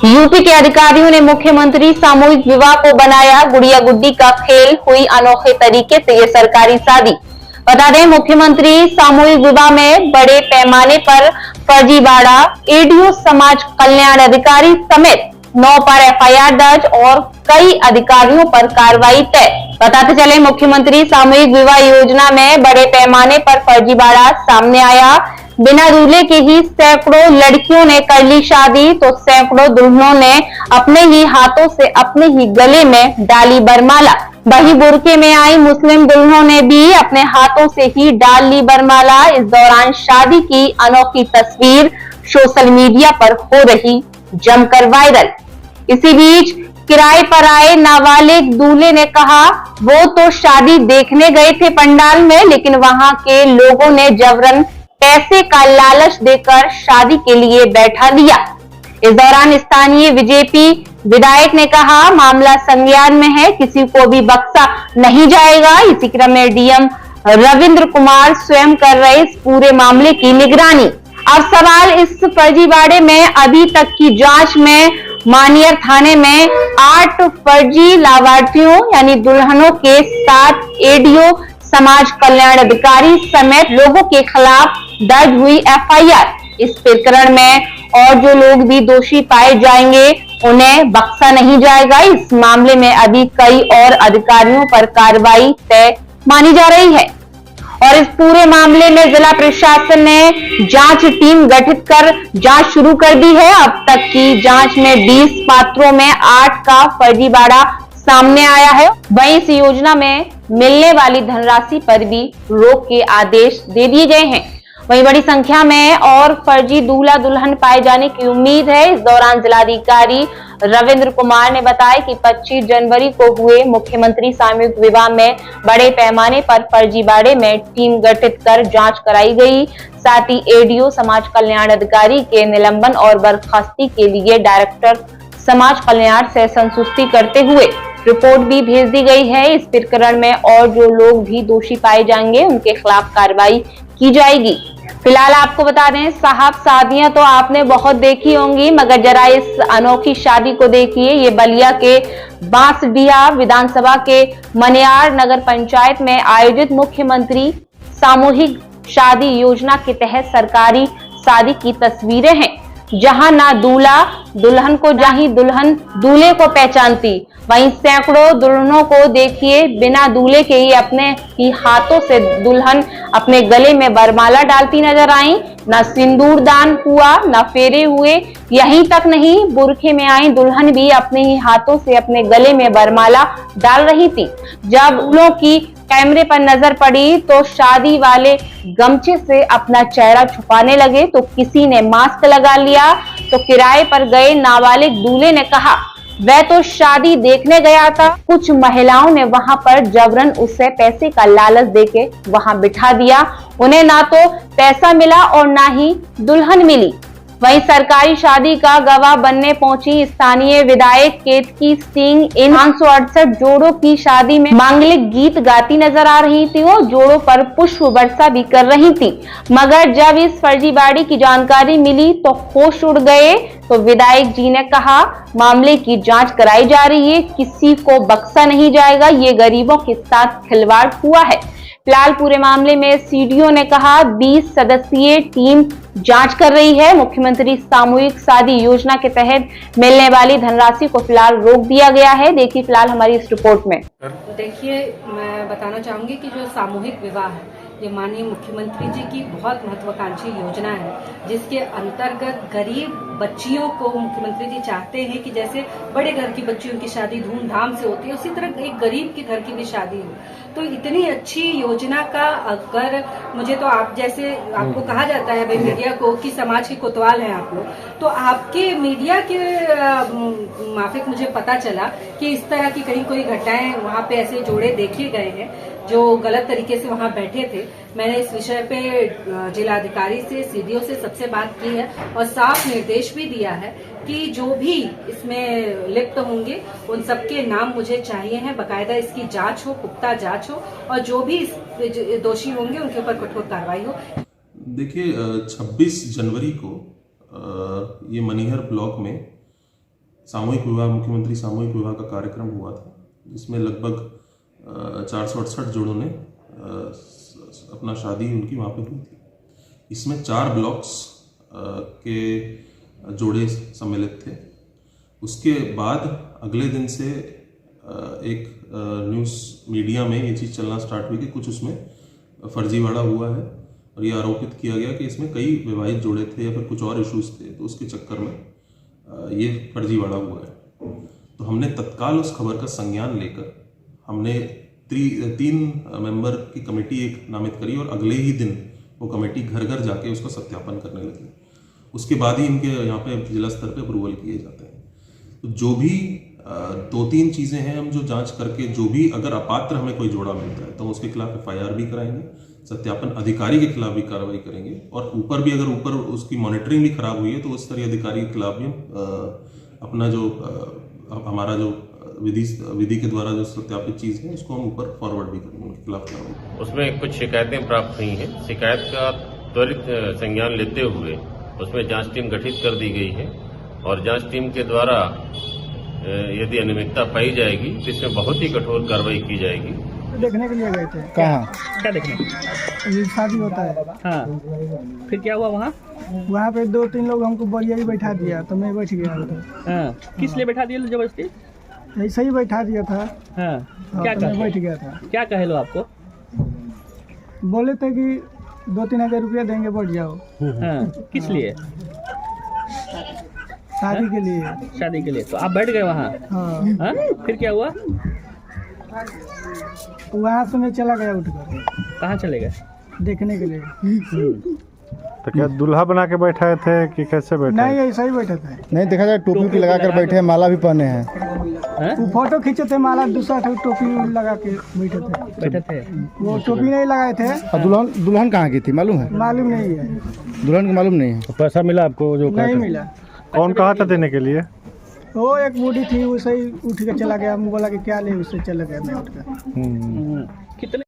UP के अधिकारियों ने मुख्यमंत्री सामूहिक विवाह को बनाया गुड़िया गुड्डी का खेल, हुई अनोखे तरीके से ये सरकारी शादी। बता दें, मुख्यमंत्री सामूहिक विवाह में बड़े पैमाने पर फर्जीवाड़ा, एडीओ समाज कल्याण अधिकारी समेत 9 पर एफआईआर दर्ज और कई अधिकारियों पर कार्रवाई तय। बताते चले, मुख्यमंत्री सामूहिक विवाह योजना में बड़े पैमाने पर फर्जीवाड़ा सामने आया। बिना दूल्हे के ही सैकड़ों लड़कियों ने कर ली शादी, तो सैकड़ों दुल्हनों ने अपने ही हाथों से अपने ही गले में डाली वरमाला। वही बुर्के में आई मुस्लिम दुल्हनों ने भी अपने हाथों से ही डाल ली वरमाला। इस दौरान शादी की अनोखी तस्वीर सोशल मीडिया पर हो रही जमकर वायरल। इसी बीच किराए पर आए नाबालिग दूल्हे ने कहा, वो तो शादी देखने गए थे पंडाल में, लेकिन वहां के लोगों ने जबरन पैसे का लालच देकर शादी के लिए बैठा लिया। इस दौरान स्थानीय बीजेपी विधायक ने कहा, मामला संज्ञान में है, किसी को भी बख्शा नहीं जाएगा। इसी क्रम में डीएम रविंद्र कुमार स्वयं कर रहे इस पूरे मामले की निगरानी। अब सवाल इस फर्जीवाड़े में अभी तक की जांच में मानियर थाने में 8 फर्जी लाभार्थियों यानी दुल्हनों के साथ एडीओ समाज कल्याण अधिकारी समेत लोगों के खिलाफ दर्ज हुई एफआईआर। इस प्रकरण में और जो लोग भी दोषी पाए जाएंगे उन्हें बख्शा नहीं जाएगा। इस मामले में अभी कई और अधिकारियों पर कार्रवाई तय मानी जा रही है और इस पूरे मामले में जिला प्रशासन ने जांच टीम गठित कर जांच शुरू कर दी है। अब तक की जांच में 20 पात्रों में 8 का फर्जीवाड़ा सामने आया है। वहीं इस योजना में मिलने वाली धनराशि पर भी रोक के आदेश दे दिए गए हैं। वहीं बड़ी संख्या में और फर्जी दूल्हा दुल्हन पाए जाने की उम्मीद है। इस दौरान जिलाधिकारी रविंद्र कुमार ने बताया कि 25 जनवरी को हुए मुख्यमंत्री सामूहिक विवाह में बड़े पैमाने पर फर्जीवाड़े में टीम गठित कर जांच कराई गई। साथ ही एडीओ समाज कल्याण अधिकारी के निलंबन और बर्खास्ती के लिए डायरेक्टर समाज कल्याण से संतुष्टि करते हुए रिपोर्ट भी भेज दी गई है। इस प्रकरण में और जो लोग भी दोषी पाए जाएंगे उनके खिलाफ कार्रवाई की जाएगी। फिलहाल आपको बता दें, साहब शादियां तो आपने बहुत देखी होंगी, मगर जरा इस अनोखी शादी को देखिए। ये बलिया के बांसडीहा विधानसभा के मनियार नगर पंचायत में आयोजित मुख्यमंत्री सामूहिक शादी योजना के तहत सरकारी शादी की तस्वीरें हैं, जहां ना दूल्हा दुल्हन को जहां दुल्हन दूल्हे को पहचानती, वहीं सैकड़ों दुल्हनों को देखिए बिना दूल्हे के ही अपने ही हाथों से दुल्हन अपने गले में वरमाला डालती नजर आई। ना सिंदूर दान हुआ, ना फेरे हुए। यहीं तक नहीं, बुरखे में आई दुल्हन भी अपने ही हाथों से अपने गले में वरमाला डाल रही थी। जब दूल्हों की कैमरे पर नजर पड़ी तो शादी वाले गमछे से अपना चेहरा छुपाने लगे, तो किसी ने मास्क लगा लिया। तो किराए पर गए नाबालिग दूल्हे ने कहा, वह तो शादी देखने गया था। कुछ महिलाओं ने वहां पर जबरन उसे पैसे का लालच देके वहां बिठा दिया। उन्हें ना तो पैसा मिला और ना ही दुल्हन मिली। वहीं सरकारी शादी का गवाह बनने पहुंची स्थानीय विधायक केतकी सिंह इन 568 जोड़ों की शादी में मांगलिक गीत गाती नजर आ रही थी और जोड़ों पर पुष्प वर्षा भी कर रही थी। मगर जब इस फर्जीवाड़े की जानकारी मिली तो होश उड़ गए। तो विधायक जी ने कहा, मामले की जांच कराई जा रही है, किसी को बख्शा नहीं जाएगा। ये गरीबों के साथ खिलवाड़ हुआ है। फिलहाल पूरे मामले में सीडीओ ने कहा 20 सदस्यीय टीम जांच कर रही है। मुख्यमंत्री सामूहिक शादी योजना के तहत मिलने वाली धनराशि को फिलहाल रोक दिया गया है। देखिए फिलहाल हमारी इस रिपोर्ट में। देखिए, मैं बताना चाहूंगी कि जो सामूहिक विवाह है ये माननीय मुख्यमंत्री जी की बहुत महत्वाकांक्षी योजना है, जिसके अंतर्गत गरीब बच्चियों को मुख्यमंत्री जी चाहते हैं कि जैसे बड़े घर की बच्चियों की शादी धूमधाम से होती है, उसी तरह एक गरीब के घर की भी शादी हो। तो इतनी अच्छी योजना का अगर मुझे तो आप जैसे आपको कहा जाता है भाई मीडिया को कि समाज के कोतवाल हैं आप लोग, तो आपके मीडिया के माफिक मुझे पता चला कि इस तरह की कहीं कोई घटनाएं वहाँ पे ऐसे जोड़े देखे गए हैं जो गलत तरीके से वहां बैठे थे। मैंने इस विषय पे जिलाधिकारी से, सीडीओ से सबसे बात की है और साफ निर्देश भी दिया है कि जो भी इसमें लिप्त होंगे उन सबके नाम मुझे चाहिए हैं। बाकायदा इसकी जांच हो, पुख्ता जांच हो और जो भी दोषी होंगे उनके ऊपर कठोर कार्रवाई हो। देखिए, 26 जनवरी को ये मनिहर ब्लॉक में सामूहिक विवाह, मुख्यमंत्री सामूहिक विवाह का कार्यक्रम हुआ था, जिसमें लगभग 468 जोड़ों ने अपना शादी उनकी वहाँ पे हुई थी। इसमें 4 ब्लॉक्स के जोड़े सम्मिलित थे। उसके बाद अगले दिन से एक न्यूज़ मीडिया में ये चीज़ चलना स्टार्ट हुई कि कुछ उसमें फर्जीवाड़ा हुआ है और ये आरोपित किया गया कि इसमें कई विवाहित जोड़े थे या फिर कुछ और इश्यूज थे, तो उसके चक्कर में ये फर्जीवाड़ा हुआ है। तो हमने तत्काल उस खबर का संज्ञान लेकर हमने 3 मेंबर की कमेटी एक नामित करी और अगले ही दिन वो कमेटी घर घर जाके उसका सत्यापन करने लगी। उसके बाद ही इनके यहाँ पे जिला स्तर पे अप्रूवल किए जाते हैं। तो जो भी 2-3 चीज़ें हैं, हम जो जांच करके जो भी अगर अपात्र हमें कोई जोड़ा मिलता है तो उसके खिलाफ FIR भी कराएंगे, सत्यापन अधिकारी के खिलाफ भी कार्रवाई करेंगे और ऊपर भी अगर ऊपर उसकी मॉनिटरिंग भी खराब हुई है तो उस स्तरीय अधिकारी के खिलाफ भी अपना जो हमारा जो विधि के द्वारा जो सत्यापित चीज़ है उसको हम ऊपर फॉरवर्ड भी करेंगे, उनके खिलाफ कार्रवाई। उसमें कुछ शिकायतें प्राप्त हुई हैं। शिकायत का त्वरित संज्ञान लेते हुए उसमें जांच टीम गठित कर दी गई है और जांच टीम के द्वारा यदि अनियमितता पाई जाएगी तो इसमें बहुत ही कठोर कार्रवाई की जाएगी। देखने के लिए गए थे। कहाँ? क्या देखने? ये शादी होता है। हाँ, फिर क्या हुआ वहाँ? वहाँ पे 2-3 लोग हमको बोलिया ही बैठा दिया तो मैं बैठ गया उधर। हाँ, किस लिए बैठा दिया जबरदस्ती? ऐसे ही बैठा दिया था। हाँ, क्या तो मैं बैठ गया था। क्या कहे लो आपको? बोले थे कि 2-3 हज़ार रुपया देंगे, बैठ जाओ। हाँ, किस लिए? शादी के लिए। शादी के लिए। तो आप बैठ गए वहाँ? हाँ। हाँ, फिर क्या हुआ? वहाँ से मैं चला गया उठकर। कहाँ चले गए? देखने के लिए। तो क्या दूल्हा बना के बैठाए थे कि कैसे बैठे? नहीं, ऐसा ही बैठे थे। नहीं देखा जाए, टोपी भी लगा कर बैठे हैं, माला भी पहने हैं। हाँ? वो फोटो खींचे थे, माला दूसरा टोपी लगा के बैठे थे। वो टोपी नहीं लगाए थे। और दुल्हन कहाँ की थी मालूम है? मालूम नहीं है। दुल्हन को मालूम नहीं है। पैसा मिला आपको? जो नहीं मिला। कौन कहा था देने के लिए? वो एक बूढ़ी थी, उसे ही उठ के चला गया। बोला कि क्या ले, उससे चला गया मैं उठकर। कितने